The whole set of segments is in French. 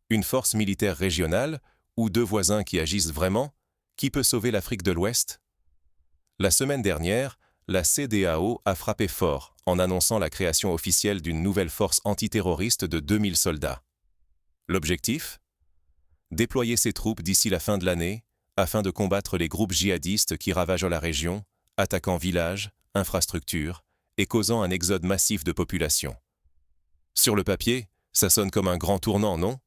Une force militaire régionale ou deux voisins qui agissent vraiment? Qui peut sauver l'Afrique de l'Ouest? La semaine dernière, la CEDEAO a frappé fort en annonçant la création officielle d'une nouvelle force antiterroriste de 2000 soldats. L'objectif? Déployer ses troupes d'ici la fin de l'année afin de combattre les groupes djihadistes qui ravagent la région, attaquant villages, infrastructures et causant un exode massif de population. Sur le papier, ça sonne comme un grand tournant, non?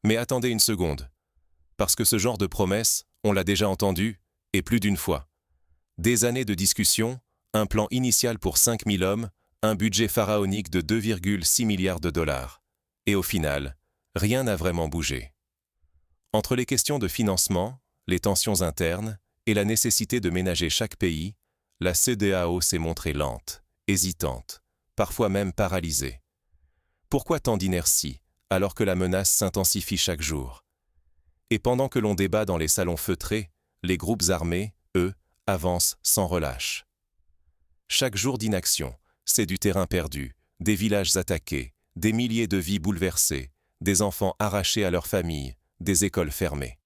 Mais attendez une seconde. Parce que ce genre de promesse, on l'a déjà entendu, et plus d'une fois. Des années de discussion, un plan initial pour 5000 hommes, un budget pharaonique de 2,6 milliards de dollars. Et au final, rien n'a vraiment bougé. Entre les questions de financement, les tensions internes et la nécessité de ménager chaque pays, la CEDEAO s'est montrée lente, hésitante, parfois même paralysée. Pourquoi tant d'inertie, alors que la menace s'intensifie chaque jour? Et pendant que l'on débat dans les salons feutrés, les groupes armés, eux, avancent sans relâche. Chaque jour d'inaction, c'est du terrain perdu, des villages attaqués, des milliers de vies bouleversées, des enfants arrachés à leurs familles, des écoles fermées.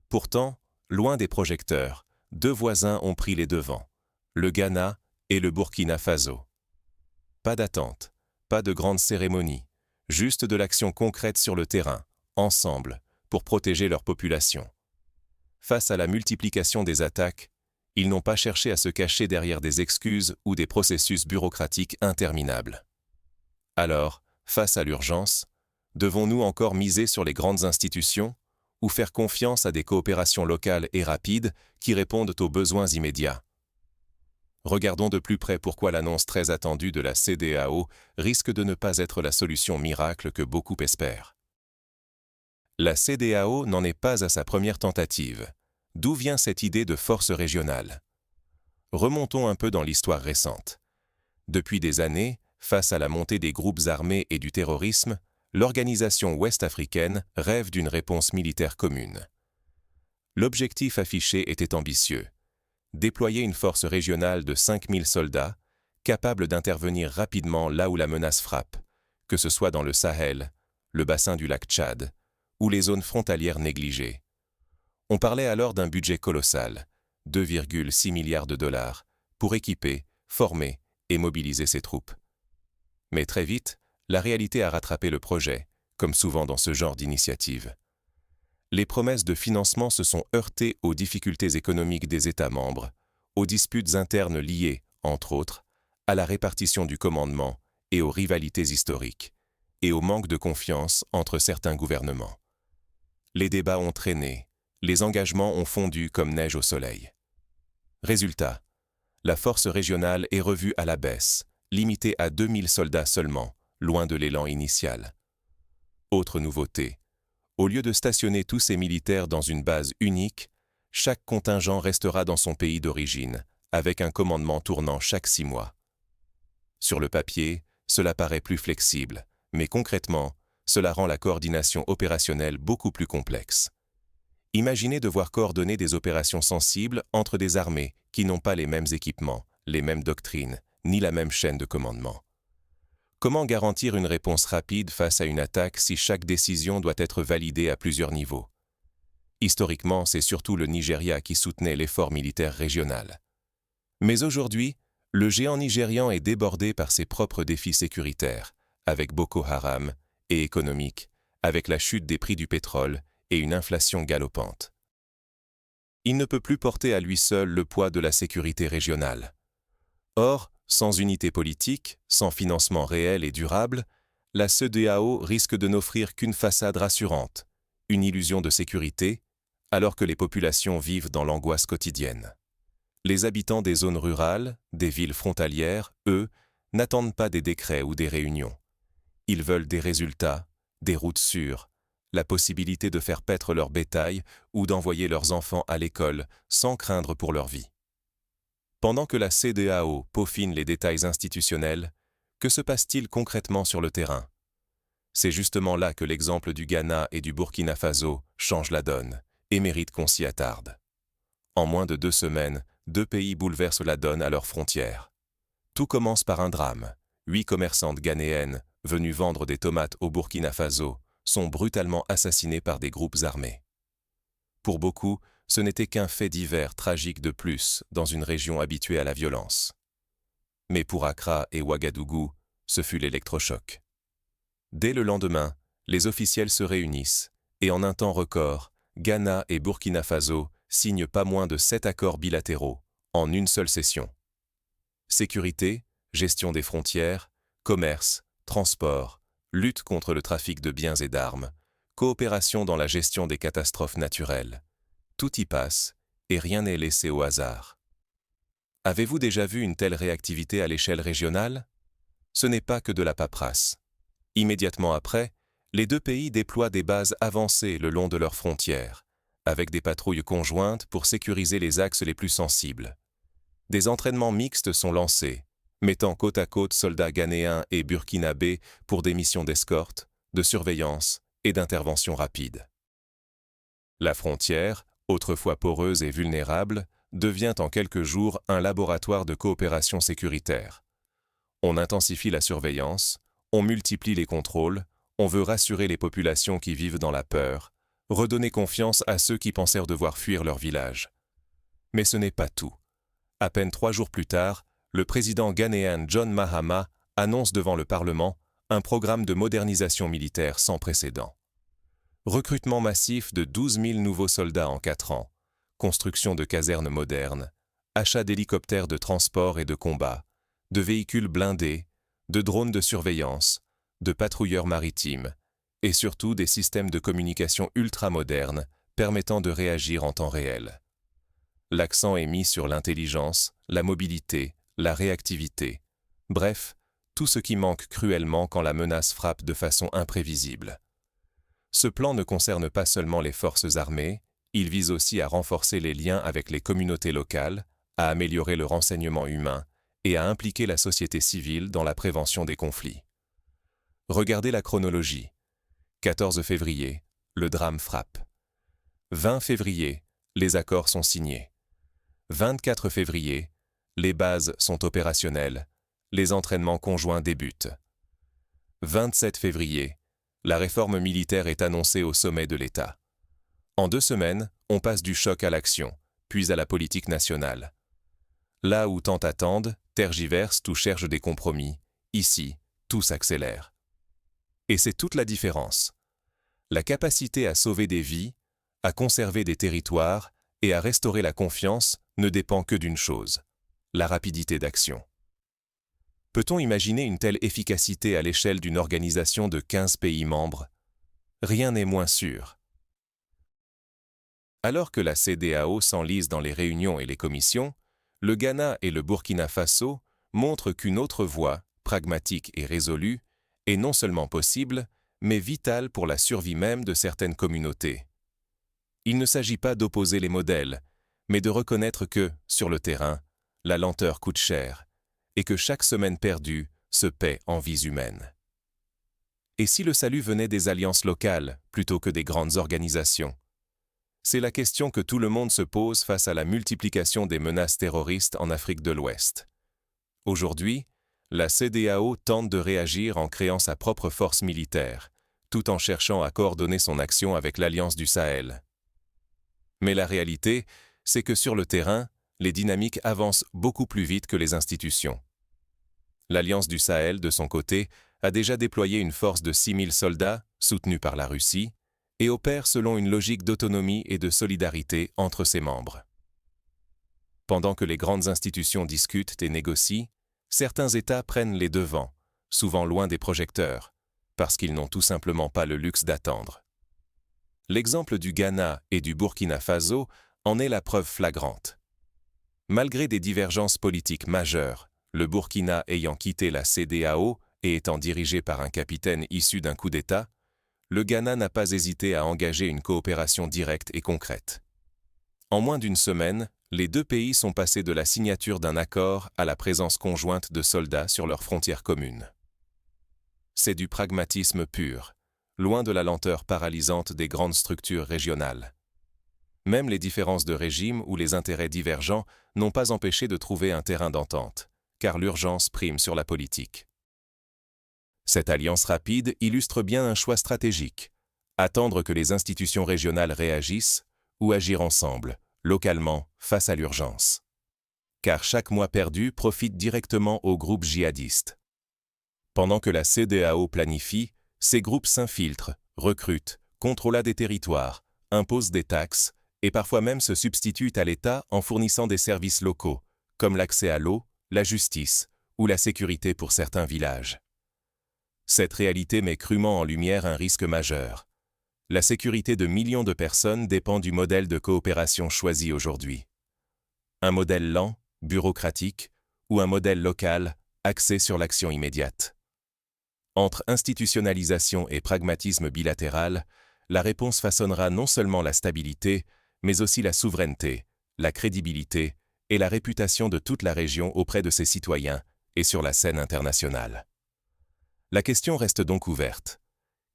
Pourtant, loin des projecteurs, deux voisins ont pris les devants, le Ghana et le Burkina Faso. Pas d'attente, pas de grande cérémonie, juste de l'action concrète sur le terrain, ensemble, pour protéger leur population. Face à la multiplication des attaques, ils n'ont pas cherché à se cacher derrière des excuses ou des processus bureaucratiques interminables. Alors, face à l'urgence, devons-nous encore miser sur les grandes institutions ou faire confiance à des coopérations locales et rapides qui répondent aux besoins immédiats? Regardons de plus près pourquoi l'annonce très attendue de la CEDEAO risque de ne pas être la solution miracle que beaucoup espèrent. La CEDEAO n'en est pas à sa première tentative. D'où vient cette idée de force régionale? Remontons un peu dans l'histoire récente. Depuis des années, face à la montée des groupes armés et du terrorisme, l'organisation ouest-africaine rêve d'une réponse militaire commune. L'objectif affiché était ambitieux: déployer une force régionale de 5000 soldats, capable d'intervenir rapidement là où la menace frappe, que ce soit dans le Sahel, le bassin du lac Tchad, ou les zones frontalières négligées. On parlait alors d'un budget colossal, 2,6 milliards de dollars, pour équiper, former et mobiliser ces troupes. Mais très vite, la réalité a rattrapé le projet, comme souvent dans ce genre d'initiative. Les promesses de financement se sont heurtées aux difficultés économiques des États membres, aux disputes internes liées, entre autres, à la répartition du commandement et aux rivalités historiques, et au manque de confiance entre certains gouvernements. Les débats ont traîné, les engagements ont fondu comme neige au soleil. Résultat, la force régionale est revue à la baisse, limitée à 2000 soldats seulement, loin de l'élan initial. Autre nouveauté, au lieu de stationner tous ces militaires dans une base unique, chaque contingent restera dans son pays d'origine, avec un commandement tournant chaque 6 mois. Sur le papier, cela paraît plus flexible, mais concrètement, cela rend la coordination opérationnelle beaucoup plus complexe. Imaginez devoir coordonner des opérations sensibles entre des armées qui n'ont pas les mêmes équipements, les mêmes doctrines, ni la même chaîne de commandement. Comment garantir une réponse rapide face à une attaque si chaque décision doit être validée à plusieurs niveaux? Historiquement, c'est surtout le Nigeria qui soutenait l'effort militaire régional. Mais aujourd'hui, le géant nigérian est débordé par ses propres défis sécuritaires, avec Boko Haram, et économiques, avec la chute des prix du pétrole et une inflation galopante. Il ne peut plus porter à lui seul le poids de la sécurité régionale. Or, sans unité politique, sans financement réel et durable, la CEDEAO risque de n'offrir qu'une façade rassurante, une illusion de sécurité, alors que les populations vivent dans l'angoisse quotidienne. Les habitants des zones rurales, des villes frontalières, eux, n'attendent pas des décrets ou des réunions. Ils veulent des résultats, des routes sûres, la possibilité de faire paître leur bétail ou d'envoyer leurs enfants à l'école sans craindre pour leur vie. Pendant que la CEDEAO peaufine les détails institutionnels, que se passe-t-il concrètement sur le terrain? C'est justement là que l'exemple du Ghana et du Burkina Faso change la donne et mérite qu'on s'y attarde. En moins de 2 semaines, 2 pays bouleversent la donne à leurs frontières. Tout commence par un drame. 8 commerçantes ghanéennes, venues vendre des tomates au Burkina Faso, sont brutalement assassinés par des groupes armés. Pour beaucoup, ce n'était qu'un fait divers tragique de plus dans une région habituée à la violence. Mais pour Accra et Ouagadougou, ce fut l'électrochoc. Dès le lendemain, les officiels se réunissent et en un temps record, Ghana et Burkina Faso signent pas moins de 7 accords bilatéraux en une seule session. Sécurité, gestion des frontières, commerce, transport, lutte contre le trafic de biens et d'armes, coopération dans la gestion des catastrophes naturelles. Tout y passe et rien n'est laissé au hasard. Avez-vous déjà vu une telle réactivité à l'échelle régionale? Ce n'est pas que de la paperasse. Immédiatement après, les deux pays déploient des bases avancées le long de leurs frontières, avec des patrouilles conjointes pour sécuriser les axes les plus sensibles. Des entraînements mixtes sont lancés, mettant côte à côte soldats ghanéens et burkinabés pour des missions d'escorte, de surveillance et d'intervention rapide. La frontière, autrefois poreuse et vulnérable, devient en quelques jours un laboratoire de coopération sécuritaire. On intensifie la surveillance, on multiplie les contrôles, on veut rassurer les populations qui vivent dans la peur, redonner confiance à ceux qui pensèrent devoir fuir leur village. Mais ce n'est pas tout. À peine 3 jours plus tard, le président ghanéen John Mahama annonce devant le Parlement un programme de modernisation militaire sans précédent. Recrutement massif de 12 000 nouveaux soldats en 4 ans, construction de casernes modernes, achat d'hélicoptères de transport et de combat, de véhicules blindés, de drones de surveillance, de patrouilleurs maritimes, et surtout des systèmes de communication ultramodernes permettant de réagir en temps réel. L'accent est mis sur l'intelligence, la mobilité, la réactivité, bref, tout ce qui manque cruellement quand la menace frappe de façon imprévisible. Ce plan ne concerne pas seulement les forces armées, il vise aussi à renforcer les liens avec les communautés locales, à améliorer le renseignement humain et à impliquer la société civile dans la prévention des conflits. Regardez la chronologie. 14 février, le drame frappe. 20 février, les accords sont signés. 24 février, les bases sont opérationnelles, les entraînements conjoints débutent. 27 février, la réforme militaire est annoncée au sommet de l'État. En 2 semaines, on passe du choc à l'action, puis à la politique nationale. Là où tant attendent, tergiversent ou cherchent des compromis, ici, tout s'accélère. Et c'est toute la différence. La capacité à sauver des vies, à conserver des territoires et à restaurer la confiance ne dépend que d'une chose, la rapidité d'action. Peut-on imaginer une telle efficacité à l'échelle d'une organisation de 15 pays membres? Rien n'est moins sûr. Alors que la CEDEAO s'enlise dans les réunions et les commissions, le Ghana et le Burkina Faso montrent qu'une autre voie, pragmatique et résolue, est non seulement possible, mais vitale pour la survie même de certaines communautés. Il ne s'agit pas d'opposer les modèles, mais de reconnaître que, sur le terrain, la lenteur coûte cher, et que chaque semaine perdue se paie en vies humaines. Et si le salut venait des alliances locales plutôt que des grandes organisations? C'est la question que tout le monde se pose face à la multiplication des menaces terroristes en Afrique de l'Ouest. Aujourd'hui, la CEDEAO tente de réagir en créant sa propre force militaire, tout en cherchant à coordonner son action avec l'Alliance du Sahel. Mais la réalité, c'est que sur le terrain, les dynamiques avancent beaucoup plus vite que les institutions. L'Alliance du Sahel, de son côté, a déjà déployé une force de 6 000 soldats, soutenue par la Russie, et opère selon une logique d'autonomie et de solidarité entre ses membres. Pendant que les grandes institutions discutent et négocient, certains États prennent les devants, souvent loin des projecteurs, parce qu'ils n'ont tout simplement pas le luxe d'attendre. L'exemple du Ghana et du Burkina Faso en est la preuve flagrante. Malgré des divergences politiques majeures, le Burkina ayant quitté la CEDEAO et étant dirigé par un capitaine issu d'un coup d'État, le Ghana n'a pas hésité à engager une coopération directe et concrète. En moins d'une semaine, les deux pays sont passés de la signature d'un accord à la présence conjointe de soldats sur leurs frontières communes. C'est du pragmatisme pur, loin de la lenteur paralysante des grandes structures régionales. Même les différences de régime ou les intérêts divergents n'ont pas empêché de trouver un terrain d'entente, car l'urgence prime sur la politique. Cette alliance rapide illustre bien un choix stratégique, Attendre que les institutions régionales réagissent ou agir ensemble, localement, face à l'urgence. Car chaque mois perdu profite directement aux groupes djihadistes. Pendant que la CEDEAO planifie, ces groupes s'infiltrent, recrutent, contrôlent des territoires, imposent des taxes et parfois même se substituent à l'État en fournissant des services locaux, comme l'accès à l'eau, la justice ou la sécurité pour certains villages. Cette réalité met crûment en lumière un risque majeur. La sécurité de millions de personnes dépend du modèle de coopération choisi aujourd'hui. Un modèle lent, bureaucratique, ou un modèle local, axé sur l'action immédiate. Entre institutionnalisation et pragmatisme bilatéral, la réponse façonnera non seulement la stabilité, mais aussi la souveraineté, la crédibilité et la réputation de toute la région auprès de ses citoyens et sur la scène internationale. La question reste donc ouverte.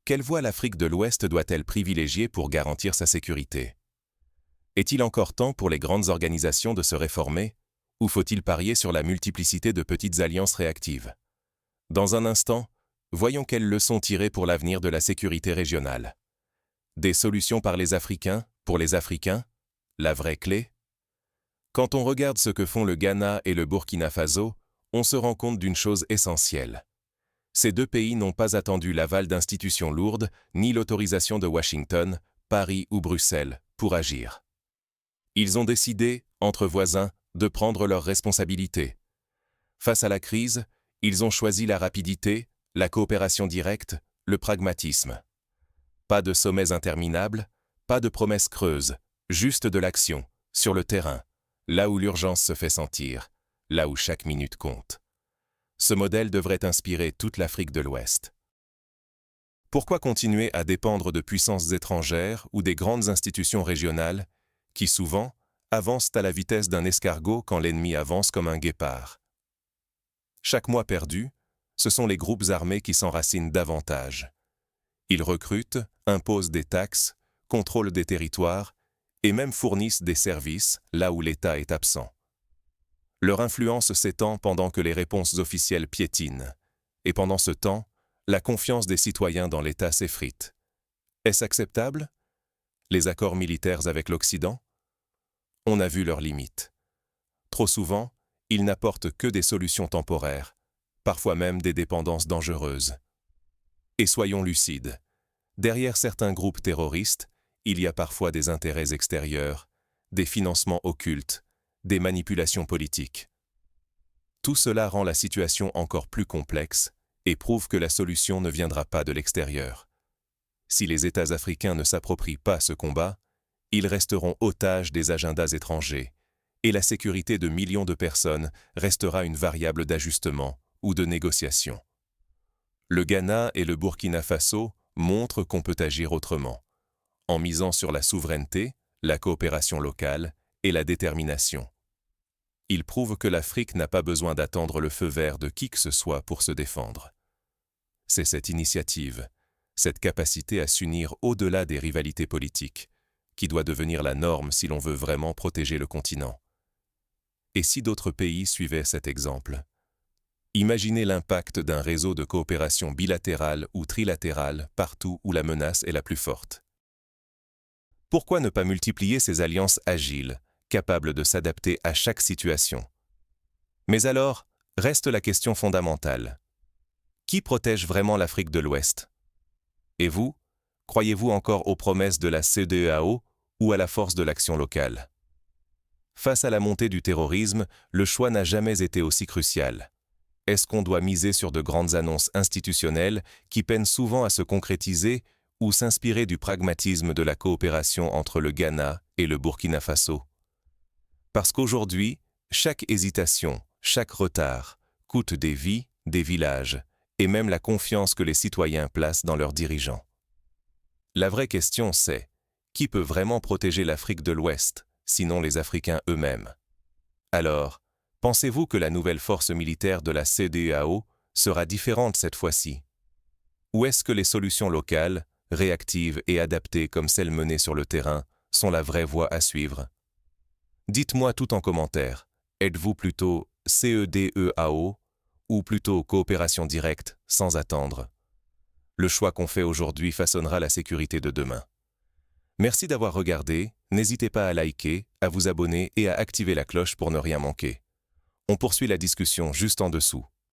Quelle voie l'Afrique de l'Ouest doit-elle privilégier pour garantir sa sécurité? Est-il encore temps pour les grandes organisations de se réformer, ou faut-il parier sur la multiplicité de petites alliances réactives? Dans un instant, voyons quelles leçons tirer pour l'avenir de la sécurité régionale. Des solutions par les Africains, pour les Africains? La vraie clé? Quand on regarde ce que font le Ghana et le Burkina Faso, on se rend compte d'une chose essentielle. Ces deux pays n'ont pas attendu l'aval d'institutions lourdes, ni l'autorisation de Washington, Paris ou Bruxelles, pour agir. Ils ont décidé, entre voisins, de prendre leurs responsabilités. Face à la crise, ils ont choisi la rapidité, la coopération directe, le pragmatisme. Pas de sommets interminables, pas de promesses creuses, juste de l'action, sur le terrain, là où l'urgence se fait sentir, là où chaque minute compte. Ce modèle devrait inspirer toute l'Afrique de l'Ouest. Pourquoi continuer à dépendre de puissances étrangères ou des grandes institutions régionales qui, souvent, avancent à la vitesse d'un escargot quand l'ennemi avance comme un guépard? Chaque mois perdu, ce sont les groupes armés qui s'enracinent davantage. Ils recrutent, imposent des taxes, contrôlent des territoires et même fournissent des services là où l'État est absent. Leur influence s'étend pendant que les réponses officielles piétinent, et pendant ce temps, la confiance des citoyens dans l'État s'effrite. Est-ce acceptable? Les accords militaires avec l'Occident? On a vu leurs limites. Trop souvent, ils n'apportent que des solutions temporaires, parfois même des dépendances dangereuses. Et soyons lucides, derrière certains groupes terroristes, il y a parfois des intérêts extérieurs, des financements occultes, des manipulations politiques. Tout cela rend la situation encore plus complexe et prouve que la solution ne viendra pas de l'extérieur. Si les États africains ne s'approprient pas ce combat, ils resteront otages des agendas étrangers, et la sécurité de millions de personnes restera une variable d'ajustement ou de négociation. Le Ghana et le Burkina Faso montrent qu'on peut agir autrement, en misant sur la souveraineté, la coopération locale et la détermination. Ils prouvent que l'Afrique n'a pas besoin d'attendre le feu vert de qui que ce soit pour se défendre. C'est cette initiative, cette capacité à s'unir au-delà des rivalités politiques, qui doit devenir la norme si l'on veut vraiment protéger le continent. Et si d'autres pays suivaient cet exemple? Imaginez l'impact d'un réseau de coopération bilatérale ou trilatérale partout où la menace est la plus forte. Pourquoi ne pas multiplier ces alliances agiles, capables de s'adapter à chaque situation? Mais alors, reste la question fondamentale. Qui protège vraiment l'Afrique de l'Ouest? Et vous, croyez-vous encore aux promesses de la CEDEAO ou à la force de l'action locale? Face à la montée du terrorisme, le choix n'a jamais été aussi crucial. Est-ce qu'on doit miser sur de grandes annonces institutionnelles qui peinent souvent à se concrétiser ou s'inspirer du pragmatisme de la coopération entre le Ghana et le Burkina Faso? Parce qu'aujourd'hui, chaque hésitation, chaque retard, coûte des vies, des villages, et même la confiance que les citoyens placent dans leurs dirigeants. La vraie question c'est, qui peut vraiment protéger l'Afrique de l'Ouest, sinon les Africains eux-mêmes? Alors, pensez-vous que la nouvelle force militaire de la CEDEAO sera différente cette fois-ci? Ou est-ce que les solutions locales, réactives et adaptées comme celles menées sur le terrain, sont la vraie voie à suivre? Dites-moi tout en commentaire. Êtes-vous plutôt CEDEAO ou plutôt coopération directe sans attendre? Le choix qu'on fait aujourd'hui façonnera la sécurité de demain. Merci d'avoir regardé, n'hésitez pas à liker, à vous abonner et à activer la cloche pour ne rien manquer. On poursuit la discussion juste en dessous.